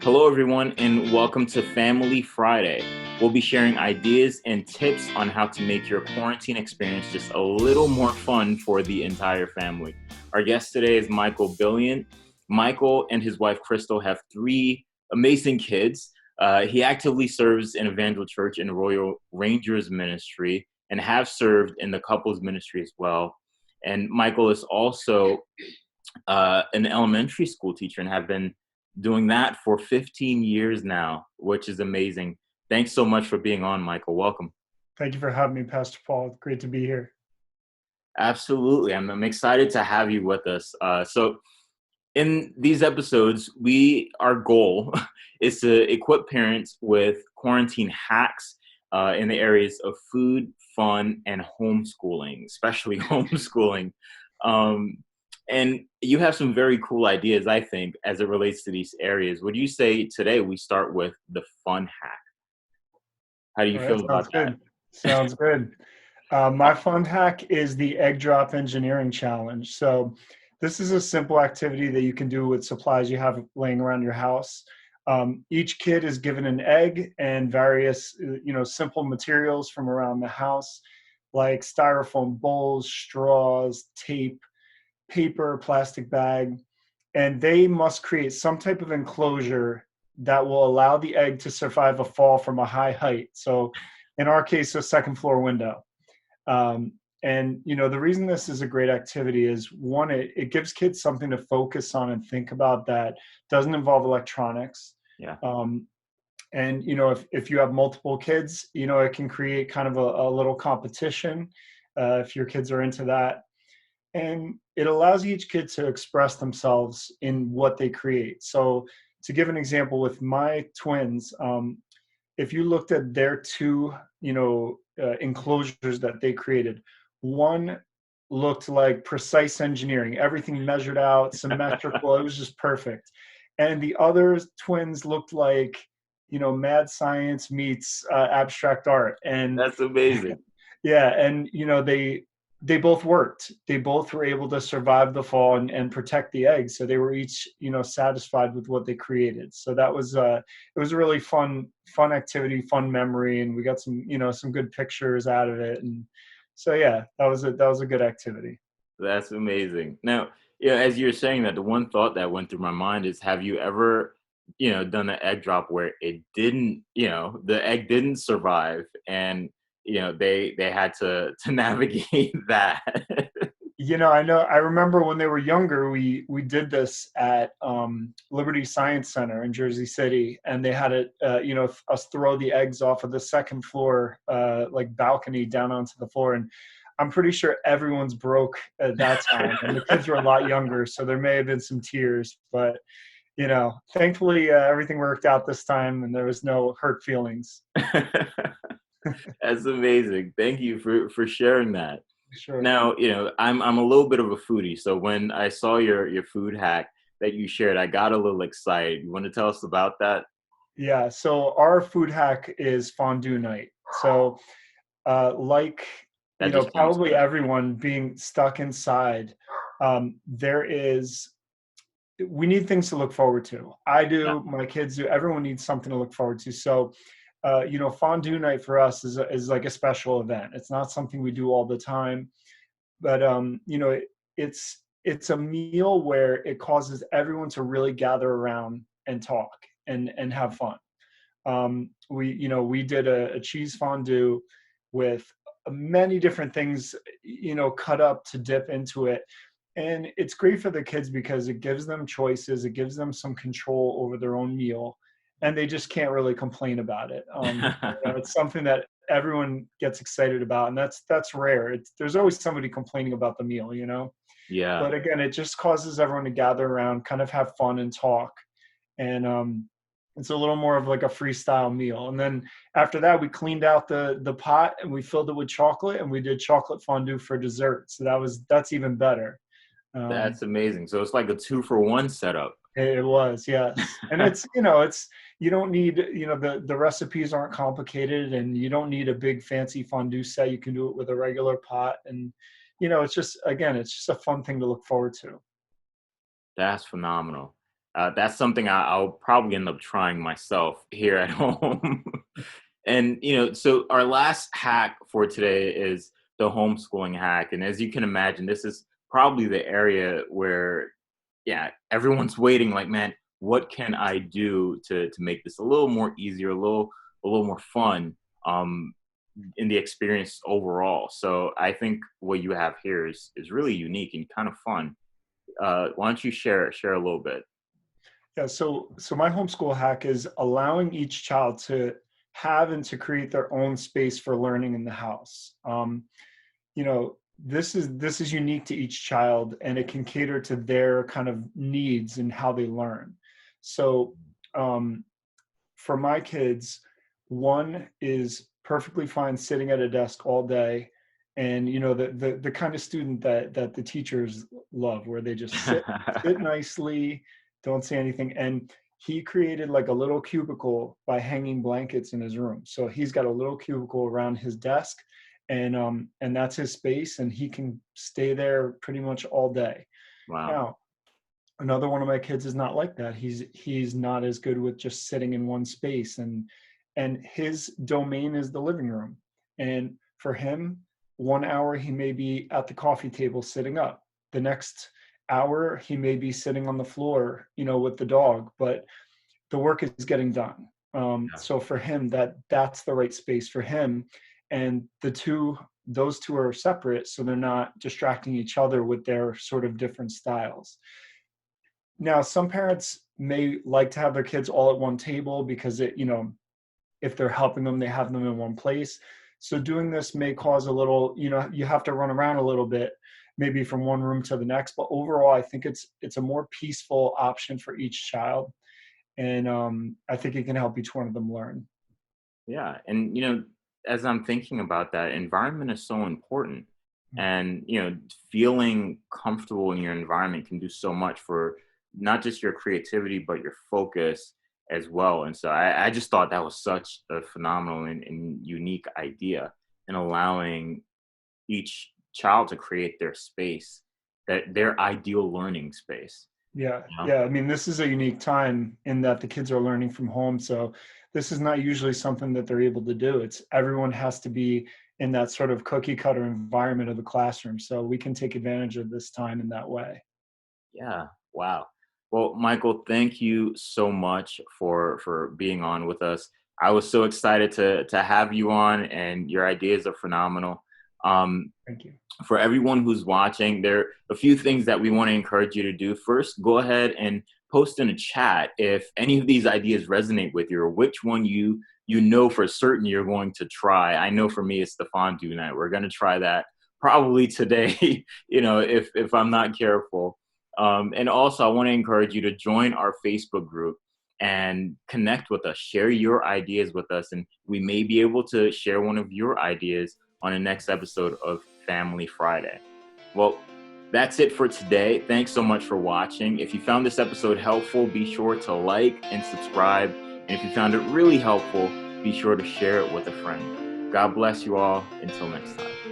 Hello, everyone, and welcome to Family Friday. We'll be sharing ideas and tips on how to make your quarantine experience just a little more fun for the entire family. Our guest today is Michael Billion. Michael and his wife Crystal have three amazing kids. He actively serves in Evangel Church and Royal Rangers Ministry and have served in the couples ministry as well. And Michael is also an elementary school teacher and have been doing that for 15 years now, which is amazing. Thanks so much for being on, Michael. Welcome. Thank you for having me, Pastor Paul. Great to be here. Absolutely. I'm excited to have you with us. So in these episodes, our goal is to equip parents with quarantine hacks in the areas of food, fun, and homeschooling, especially homeschooling. Um, and you have some very cool ideas, I think, as it relates to these areas. Would you say today we start with the fun hack? How do you All right, feel sounds about that? good. Sounds good. My fun hack is the egg drop engineering challenge. So this is a simple activity that you can do with supplies you have laying around your house. Each kid is given an egg and various, simple materials from around the house, like styrofoam bowls, straws, tape, paper, plastic bag, and they must create some type of enclosure that will allow the egg to survive a fall from a high height. So in our case, a second floor window. And the reason this is a great activity is one, it gives kids something to focus on and think about that doesn't involve electronics. Yeah. And if you have multiple kids, it can create kind of a little competition if your kids are into that, and it allows each kid to express themselves in what they create. So to give an example with my twins, if you looked at their two enclosures that they created, one looked like precise engineering, everything measured out, symmetrical, it was just perfect. And the other twins looked like mad science meets abstract art. And That's amazing. yeah, and they both worked. They both were able to survive the fall and protect the eggs. So they were each, satisfied with what they created. So that was it was a really fun activity, fun memory, and we got some good pictures out of it. And so yeah, that was a good activity. That's amazing. Now, as you're saying that, the one thought that went through my mind is, have you ever, done an egg drop where it didn't, the egg didn't survive, and they had to navigate that. I remember when they were younger, we did this at Liberty Science Center in Jersey City, and they had us throw the eggs off of the second floor like balcony down onto the floor, and I'm pretty sure everyone's broke at that time, and the kids were a lot younger, so there may have been some tears, but thankfully everything worked out this time, and there was no hurt feelings. That's amazing. Thank you for sharing that. Sure. Now, I'm a little bit of a foodie, so when I saw your food hack that you shared, I got a little excited. You want to tell us about that? Yeah, so our food hack is fondue night. So like That just sounds probably good. everyone being stuck inside, there is we need things to look forward to. I Yeah. do, my kids do, everyone needs something to look forward to. So fondue night for us is like a special event. It's not something we do all the time, but it's a meal where it causes everyone to really gather around and talk and have fun. We did a cheese fondue with many different things, cut up to dip into it. And it's great for the kids because it gives them choices, it gives them some control over their own meal, and they just can't really complain about it. It's something that everyone gets excited about, and that's rare. There's always somebody complaining about the meal. Yeah. But again, it just causes everyone to gather around, kind of have fun and talk, and it's a little more of like a freestyle meal. And then after that, we cleaned out the pot and we filled it with chocolate, and we did chocolate fondue for dessert. So that's even better. Um, That's amazing. So it's like a 2-for-1 setup. it was, yes. And it's you don't need, the recipes aren't complicated, and you don't need a big fancy fondue set. You can do it with a regular pot, and it's just a fun thing to look forward to. That's phenomenal. That's something I'll probably end up trying myself here at home. And, so our last hack for today is the homeschooling hack. And as you can imagine, this is probably the area where, yeah, everyone's waiting like, man, what can I do to make this a little more easier, a little more fun in the experience overall. So I think what you have here is really unique and kind of fun. Why don't you share a little bit? Yeah, so my homeschool hack is allowing each child to have and to create their own space for learning in the house. This is unique to each child, and it can cater to their kind of needs and how they learn. So um, for my kids, one is perfectly fine sitting at a desk all day, and the kind of student that the teachers love, where they just sit nicely, don't say anything. And he created like a little cubicle by hanging blankets in his room. So he's got a little cubicle around his desk, and that's his space, and he can stay there pretty much all day. Wow. Now, another one of my kids is not like that. He's not as good with just sitting in one space, and his domain is the living room. And for him, 1 hour he may be at the coffee table sitting up. The next hour he may be sitting on the floor, with the dog, but the work is getting done. Yeah. So for him, that's the right space for him. And those two are separate, so they're not distracting each other with their sort of different styles. Now, some parents may like to have their kids all at one table because if they're helping them, they have them in one place. So doing this may cause a little, you have to run around a little bit, maybe from one room to the next. But overall, I think it's a more peaceful option for each child, and I think it can help each one of them learn. Yeah. And, as I'm thinking about that, environment is so important. And, feeling comfortable in your environment can do so much for not just your creativity, but your focus as well. And so I just thought that was such a phenomenal and unique idea in allowing each child to create their space, that their ideal learning space. Yeah, You know? yeah. I mean, this is a unique time in that the kids are learning from home. So this is not usually something that they're able to do. It's everyone has to be in that sort of cookie cutter environment of the classroom. So we can take advantage of this time in that way. Yeah. Wow. Well, Michael, thank you so much for being on with us. I was so excited to have you on, and your ideas are phenomenal. Um, Thank you. for everyone who's watching, there are a few things that we want to encourage you to do. First, go ahead and post in a chat if any of these ideas resonate with you, or which one you know for certain you're going to try. I know for me, it's the fondue night. We're going to try that probably today, if I'm not careful. And also, I want to encourage you to join our Facebook group and connect with us. Share your ideas with us, and we may be able to share one of your ideas on the next episode of Family Friday. Well, that's it for today. Thanks so much for watching. If you found this episode helpful, be sure to like and subscribe. And if you found it really helpful, be sure to share it with a friend. God bless you all. Until next time.